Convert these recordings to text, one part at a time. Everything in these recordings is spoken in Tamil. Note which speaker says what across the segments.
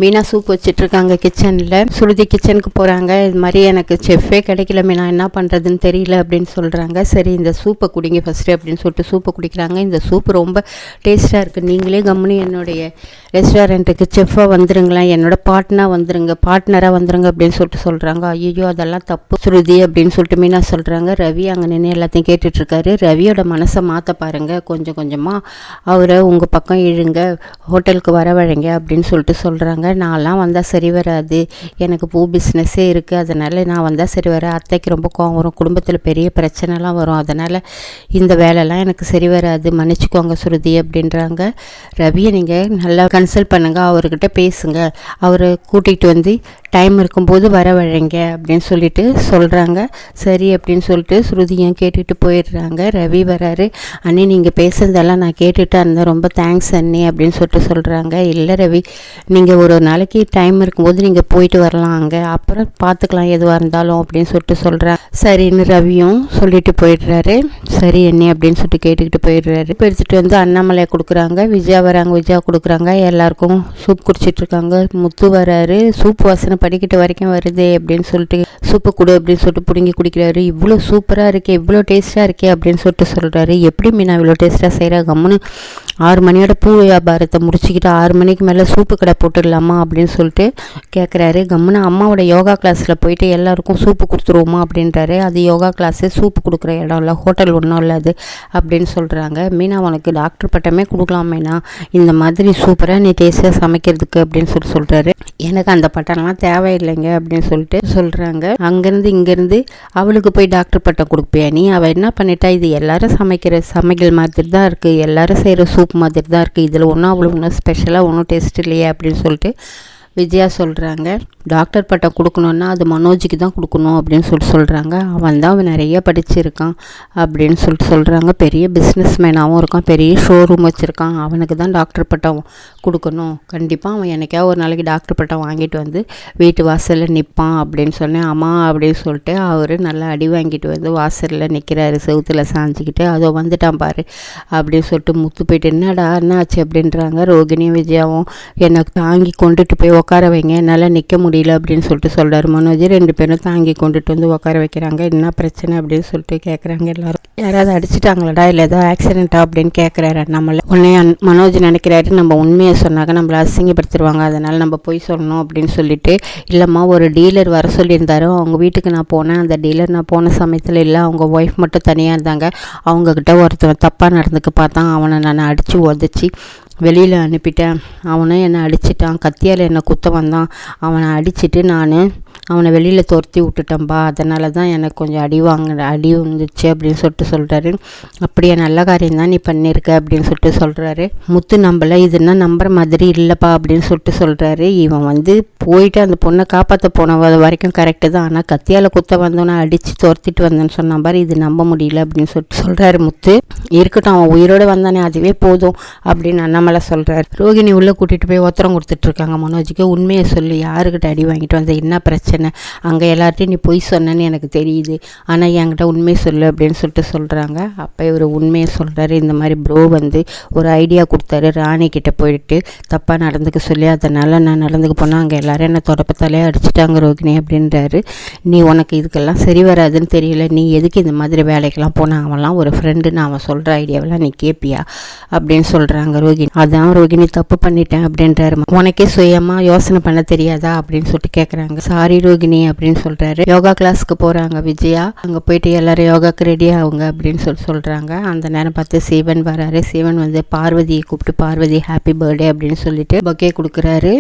Speaker 1: மீனா சூப் வச்சிட்ருக்காங்க கிச்சனில். சுருதி கிச்சனுக்கு போகிறாங்க. இது மாதிரி எனக்கு செஃப்பே கிடைக்கல மீனா, என்ன பண்ணுறதுன்னு தெரியல அப்படின்னு சொல்கிறாங்க. சரி இந்த சூப்பை குடிங்க ஃபஸ்ட்டு அப்படின்னு சொல்லிட்டு சூப்பை குடிக்கிறாங்க. இந்த சூப் ரொம்ப டேஸ்ட்டாக இருக்குது. நீங்களே கம்முனு என்னுடைய ரெஸ்டாரண்ட்டுக்கு செஃப்பாக வந்துருங்களேன், என்னோடய பார்ட்னராக வந்துருங்க அப்படின்னு சொல்லிட்டு சொல்கிறாங்க. ஐயோ அதெல்லாம் தப்பு சுருதி அப்படின்னு சொல்லிட்டு மீனா சொல்கிறாங்க. ரவி அங்கே நின்று எல்லாத்தையும் கேட்டுட்ருக்காரு. ரவியோட மனசை மாற்ற பாருங்கள், கொஞ்சம் கொஞ்சமாக அவரை உங்கள் பக்கம் இழுங்க, ஹோட்டலுக்கு வரவழைங்க அப்படின்னு சொல்லிட்டு சொல்கிறாங்க. நான்லாம் வந்தால் சரி வராது, எனக்கு பூ பிஸ்னஸே இருக்குது, அதனால் நான் வந்தால் சரி வர, அத்தைக்கு ரொம்ப கோவம் வரும், குடும்பத்தில் பெரிய பிரச்சனைலாம் வரும், அதனால் இந்த வேலைலாம் எனக்கு சரி வராது, மன்னிச்சிக்கோங்க சுருதி அப்படின்றாங்க. ரவியை நீங்கள் நல்லா கன்சல்ட் பண்ணுங்கள், அவர்கிட்ட பேசுங்க, அவரை கூட்டிகிட்டு வந்து டைம் இருக்கும்போது வரவழைங்க அப்படின்னு சொல்லிட்டு சொல்கிறாங்க. சரி அப்படின்னு சொல்லிட்டு ஸ்ருதியும் கேட்டுட்டு போயிடுறாங்க. ரவி வராரு. அண்ணி நீங்கள் பேசுனதெல்லாம் நான் கேட்டுட்டு இருந்தேன், ரொம்ப தேங்க்ஸ் அண்ணி அப்படின்னு சொல்லிட்டு சொல்கிறாங்க. இல்லை ரவி, நீங்கள் ஒரு நாளைக்கு டைம் இருக்கும்போது நீங்கள் போயிட்டு வரலாம், அங்கே அப்புறம் பார்த்துக்கலாம் எதுவாக இருந்தாலும் அப்படின்னு சொல்லிட்டு சொல்கிறேன். சரின்னு ரவியும் சொல்லிட்டு போயிடுறாரு. சரி அண்ணி அப்படின்னு சொல்லிட்டு கேட்டுக்கிட்டு போயிடுறாரு. இப்போ எடுத்துகிட்டு வந்து அண்ணாமலையை கொடுக்குறாங்க. விஜயா வராங்க, விஜயா கொடுக்குறாங்க. எல்லாருக்கும் சூப் குடிச்சிட்ருக்காங்க. முத்து வராரு. சூப் வாசனை படிக்கிட்டு வரைக்கும் வருது அப்படின்னு சொல்லிட்டு சூப்பு கொடு அப்படின்னு சொல்லிட்டு பிடுங்கி குடிக்கிறாரு. இவ்வளோ சூப்பராக இருக்கே, இவ்வளோ டேஸ்ட்டாக இருக்கே அப்படின்னு சொல்லிட்டு சொல்கிறாரு. எப்படி மீனா இவ்வளோ டேஸ்ட்டாக செய்கிறா, கம்முன்னு 6 மணியோட பூ வியாபாரத்தை முடிச்சுக்கிட்டு 6 மணிக்கு மேலே சூப்பு கடை போட்டுடலாமா அப்படின்னு சொல்லிட்டு கேட்குறாரு. கம்முன்னு அம்மாவோட யோகா கிளாஸில் போயிட்டு எல்லாருக்கும் சூப்பு கொடுத்துருவோமா அப்படின்றாரு. அது யோகா கிளாஸு, சூப்பு கொடுக்குற இடம் இல்லை, ஹோட்டல் ஒன்றும் இல்லை அது அப்படின்னு சொல்கிறாங்க. மீனா உனக்கு டாக்டர் பட்டமே கொடுக்கலாம் மீனா, இந்த மாதிரி சூப்பராக நீ டேஸ்ட்டாக சமைக்கிறதுக்கு அப்படின்னு சொல்கிறாரு. எனக்கு அந்த பட்டம்லாம் தேவையில்லைங்க அப்படின்னு சொல்லிட்டு சொல்கிறாங்க. அங்கேருந்து இங்கேருந்து அவளுக்கு போய் டாக்டர் பட்டம் கொடுப்பியா நீ? அவள் என்ன பண்ணிட்டா, இது எல்லாரும் சமைக்கிற சமையல் மாதிரி தான் இருக்குது, எல்லாரும் செய்கிற சூப் மாதிரி தான் இருக்குது, இதில் ஒன்றும் அவ்வளோ ஒன்றும் ஸ்பெஷலாக ஒன்றும் டேஸ்ட் இல்லையே அப்படின்னு சொல்லிட்டு விஜயா சொல்கிறாங்க. டாக்டர் பட்டம் கொடுக்கணுன்னா அது மனோஜுக்கு தான் கொடுக்கணும் அப்படின்னு சொல்லிட்டு சொல்கிறாங்க. அவன் நிறைய படிச்சிருக்கான் அப்படின்னு சொல்லிட்டு சொல்கிறாங்க. பெரிய பிஸ்னஸ் மேனாகவும் இருக்கான், பெரிய ஷோரூம் வச்சுருக்கான், அவனுக்கு தான் டாக்டர் பட்டம் கொடுக்கணும், கண்டிப்பாக அவன் எனக்கா ஒரு நாளைக்கு டாக்டர் பட்டம் வாங்கிட்டு வந்து வீட்டு வாசலில் நிற்பான் அப்படின்னு சொன்னேன். ஆமா அப்படின்னு சொல்லிட்டு அவர் நல்லா அடி வாங்கிட்டு வந்து வாசலில் நிற்கிறாரு, செவுத்தில் சாஞ்சிக்கிட்டு. அதோ வந்துட்டான் பாரு அப்படின்னு சொல்லிட்டு முத்து போயிட்டு என்னடா என்ன ஆச்சு அப்படின்றாங்க. ரோகிணியும் விஜயாவும் எனக்கு தாங்கி கொண்டுட்டு போய் உட்கார வைங்க, என்னால் நிற்க முடியல அப்படின்னு சொல்லிட்டு சொல்கிறார் மனோஜ். 2 பேரும் தாங்கி கொண்டுட்டு வந்து உட்கார வைக்கிறாங்க. என்ன பிரச்சனை அப்படின்னு சொல்லிட்டு கேட்குறாங்க எல்லாரும். யாராவது அடிச்சிட்டாங்களாடா, இல்லை ஏதோ ஆக்சிடென்ட்டா அப்படின்னு கேட்குறாரு அண்ணாமலை. உடனே மனோஜ் நினைக்கிறாரு, நம்ம உண்மையை சொன்னாக்க நம்மளை அசிங்கப்படுத்திடுவாங்க, அதனால் நம்ம போய் சொல்லணும் அப்படின்னு சொல்லிட்டு, இல்லைம்மா ஒரு டீலர் வர சொல்லியிருந்தாரு, அவங்க வீட்டுக்கு நான் போனேன், அந்த டீலர் நான் போன சமயத்தில் இல்லை, அவங்க ஒய்ஃப் மட்டும் தனியாக இருந்தாங்க, அவங்கக்கிட்ட ஒருத்தன் தப்பாக நடந்துக்க பார்த்தான், அவனை நான் அடித்து உதச்சி வெளியில் அனுப்பிட்டேன், அவனும் என்னை அடிச்சிட்டான், கத்தியால் என்னை குத்த வந்தான், அவனை அடிச்சுட்டு நான் அவனை வெளியில் துரத்தி விட்டுட்டேன்பா, அதனால தான் எனக்கு கொஞ்சம் அடி வந்துச்சு அப்படின்னு சொல்லிட்டு சொல்கிறாரு. அப்படியே நல்ல காரியம் தான் நீ பண்ணியிருக்க அப்படின்னு சொல்லிட்டு சொல்கிறாரு. முத்து நம்பலை, இதுன்னா நம்புற மாதிரி இல்லைப்பா அப்படின்னு சொல்லிட்டு சொல்கிறாரு. இவன் போயிட்டு அந்த பொண்ணை காப்பாற்ற போன வரைக்கும் கரெக்டு தான், ஆனால் கத்தியால் குத்த வந்தோன்னா அடித்து துரத்திட்டு வந்தேன்னு சொன்ன மாதிரி இது நம்ப முடியல அப்படின்னு சொல்லிட்டு சொல்கிறாரு முத்து. இருக்கட்டும், அவன் உயிரோடு வந்தானே அதுவே போதும் அப்படின்னு அண்ணாமலை சொல்கிறாரு. ரோகிணி உள்ளே கூட்டிகிட்டு போய் ஒத்தரம் கொடுத்துட்ருக்காங்க மனோஜுக்கு. உண்மையை சொல்லி, யாருக்கிட்ட அடி வாங்கிட்டு வந்த, என்ன பிரச்சனை, அங்கே எல்லார்ட்டையும் நீ பொய் சொன்னேன்னு எனக்கு தெரியுது, ஆனால் என்கிட்ட உண்மையை சொல்லு அப்படின்னு சொல்லிட்டு சொல்கிறாங்க. அப்போ இவர் உண்மையை சொல்கிறாரு. இந்த மாதிரி ப்ரோ ஒரு ஐடியா கொடுத்தாரு, ராணி கிட்ட போயிட்டு தப்பாக நடந்துக்க சொல்லி, அதனால் நான் நடந்துக்க போனால் அங்கே எல்லாரும் என்னை தொடப்பத்தாலே அடிச்சிட்டாங்க ரோகிணி அப்படின்றாரு. நீ உனக்கு இதுக்கெல்லாம் சரி வராதுன்னு தெரியல, நீ எதுக்கு இந்த மாதிரி வேலைக்கெல்லாம் போனால், அவன்லாம் ஒரு ஃப்ரெண்டுன்னு அவன் சொல்கிற ஐடியாவெல்லாம் நீ கேட்பியா அப்படின்னு சொல்கிறாங்க ரோகிணி. அதான் ரோகிணி தப்பு பண்ணிட்டேன் அப்படின்றாரு. உனக்கே சுயமாக யோசனை பண்ண தெரியாதா அப்படின்னு சொல்லிட்டு கேட்குறாங்க. சாரி ரோகிணி அப்படின்னு சொல்கிறாரு. யோகா கிளாஸ்க்கு போகிறாங்க விஜயா. அங்கே போயிட்டு எல்லாரும் யோகாக்கு ரெடி ஆகுங்க அப்படின்னு சொல்கிறாங்க. அந்த நேரம் பார்த்து சிவன் வராரு. சிவன் பார்வதியை கூப்பிட்டு, பார்வதி ஹாப்பி பர்த்டே அப்படின்னு சொல்லிட்டு பக்கே கொடுக்குறாரு.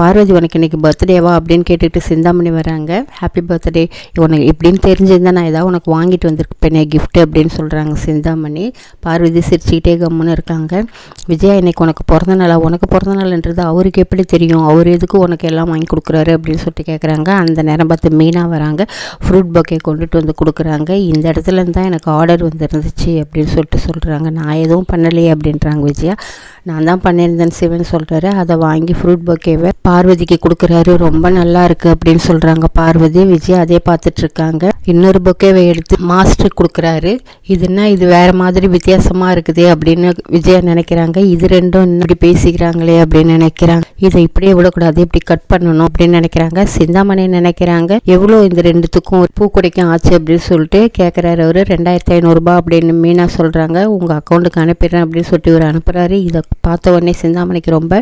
Speaker 1: பார்வதி உனக்கு இன்னைக்கு பர்த்டேவா அப்படின்னு கேட்டுட்டு சிந்தாமணி வராங்க. ஹாப்பி பர்த்டே, உனக்கு இப்படின்னு தெரிஞ்சிருந்தா நான் ஏதாவது உனக்கு வாங்கிட்டு வந்திருப்பேன் கிஃப்ட் அப்படின்னு சொல்கிறாங்க சிந்தாமணி. பார்வதி சிரிச்சுக்கிட்டே கம்முன்னு இருக்காங்க. விஜயா இன்னைக்கு உனக்கு பிறந்த நாளா? உனக்கு பிறந்த நாள்ன்றது அவருக்கு எப்படி தெரியும், அவர் எதுக்கு உனக்கு எல்லாம் வாங்கி கொடுக்குறாரு அப்படின்னு சொல்லிட்டு கேட்குறாங்க. அந்த நேரம் பார்த்து மீனா வராங்க, ஃப்ரூட் பொக்கே கொண்டுட்டு வந்து கொடுக்குறாங்க. இந்த இடத்துலேருந்து தான் எனக்கு ஆர்டர் வந்துருந்துச்சு அப்படின்னு சொல்கிறாங்க. நான் எதுவும் பண்ணலையே அப்படின்றாங்க விஜயா. நான் தான் பண்ணியிருந்தேன் சிவன் சொல்கிறாரு. அதை வாங்கி ஃப்ரூட் பொக்கேவை பார்வதிக்கு கொடுக்குறாரு. ரொம்ப நல்லா இருக்குது அப்படின்னு சொல்கிறாங்க பார்வதி. விஜயா அதே பார்த்துட்ருக்காங்க. இன்னொரு பொக்கேவை எடுத்து மாஸ்டருக்கு கொடுக்குறாரு. இது வேறு மாதிரி வித்தியாசமாக இருக்குது அப்படின்னு விஜயா நினைக்கிறாங்க. இது ரெண்டும் இப்படி பேசிக்கிறாங்களே அப்படின்னு நினைக்கிறாங்க. இதை இப்படியே விடக்கூடாது, இப்படி கட் பண்ணணும் அப்படின்னு நினைக்கிறாங்க. சிந்தாமணி நினைக்கிறாங்க எவ்வளோ இந்த ரெண்டுத்துக்கும் பூக்குடைக்கும் ஆச்சு அப்படின்னு சொல்லிட்டு கேட்குறாரு. அவர் 2500 ரூபாய் அப்படின்னு மீனா சொல்கிறாங்க. உங்கள் அக்கௌண்ட்டுக்கு அனுப்பிடுறேன் அப்படின்னு சொல்லிட்டு இவர் அனுப்புகிறாரு. இதை பார்த்த உடனே சிந்தாமணிக்கு ரொம்ப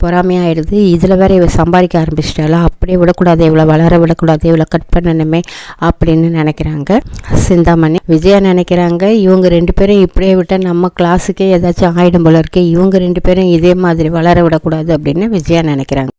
Speaker 1: பொறாமையாயிடுது. இதில் வேற இவ சம்பாதிக்க ஆரம்பிச்சிட்டாலா, அப்படியே விடக்கூடாது, இவ்வளோ வளர விடக்கூடாது, இவ்வளோ கட் பண்ணணுமே அப்படின்னு நினைக்கிறாங்க சிந்தாமணி. விஜயா நினைக்கிறாங்க இவங்க 2 பேரும் இப்படியே விட்டால் நம்ம கிளாஸுக்கே ஏதாச்சும் ஆயிடும் போல இருக்கு, இவங்க 2 பேரும் இதே மாதிரி வளர விடக்கூடாது அப்படின்னு விஜயா நினைக்கிறாங்க.